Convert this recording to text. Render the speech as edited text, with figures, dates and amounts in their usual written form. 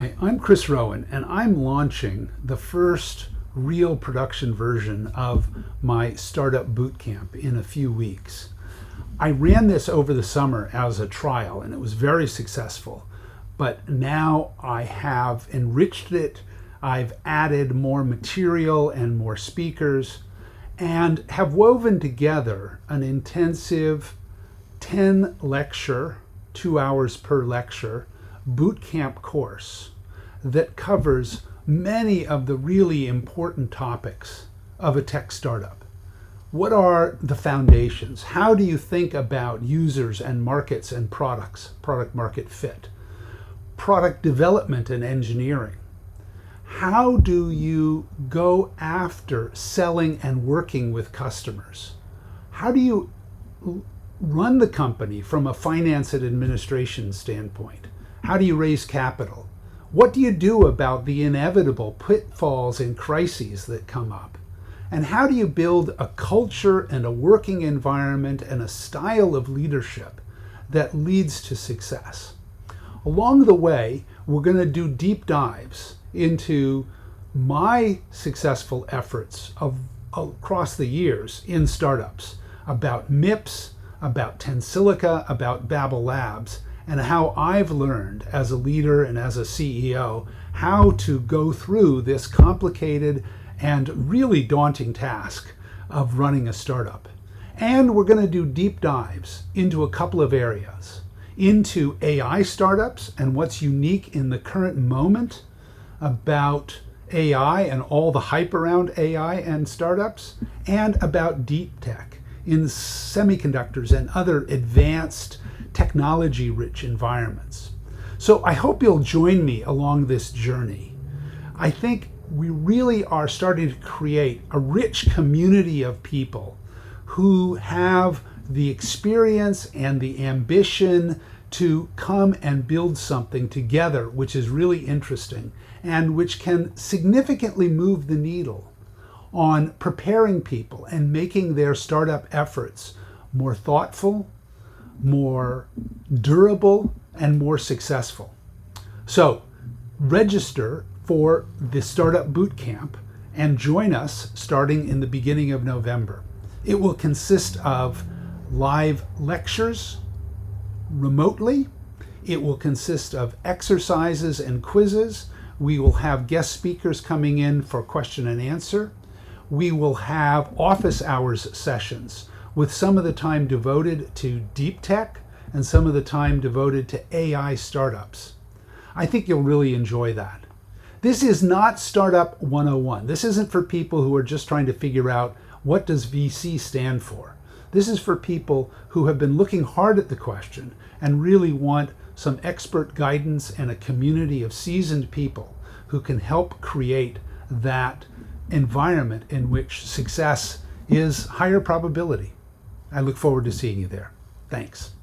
Hi, I'm Chris Rowen, and I'm launching the first real production version of my startup bootcamp in a few weeks. I ran this over the summer as a trial, and it was very successful. But now I have enriched it, I've added more material and more speakers, and have woven together an intensive 10 lecture, 2 hours per lecture, bootcamp course that covers many of the really important topics of a tech startup. What are the foundations? How do you think about users and markets and products, product market fit? Product development and engineering. How do you go after selling and working with customers? How do you run the company from a finance and administration standpoint? How do you raise capital? What do you do about the inevitable pitfalls and crises that come up? And how do you build a culture and a working environment and a style of leadership that leads to success? Along the way, we're going to do deep dives into my successful efforts across the years in startups, about MIPS, about Tensilica, about Babel Labs, and how I've learned as a leader and as a CEO how to go through this complicated and really daunting task of running a startup. And we're going to do deep dives into a couple of areas, into AI startups and what's unique in the current moment about AI and all the hype around AI and startups, and about deep tech in semiconductors and other advanced technology-rich environments. So I hope you'll join me along this journey. I think we really are starting to create a rich community of people who have the experience and the ambition to come and build something together which is really interesting and which can significantly move the needle on preparing people and making their startup efforts more thoughtful, more durable, and more successful. So register for the Startup Bootcamp and join us starting in the beginning of November. It will consist of live lectures remotely. It will consist of exercises and quizzes. We will have guest speakers coming in for question and answer. We will have office hours sessions with some of the time devoted to deep tech and some of the time devoted to AI startups. I think you'll really enjoy that. This is not Startup 101. This isn't for people who are just trying to figure out what does VC stand for. This is for people who have been looking hard at the question and really want some expert guidance and a community of seasoned people who can help create that environment in which success is higher probability. I look forward to seeing you there. Thanks.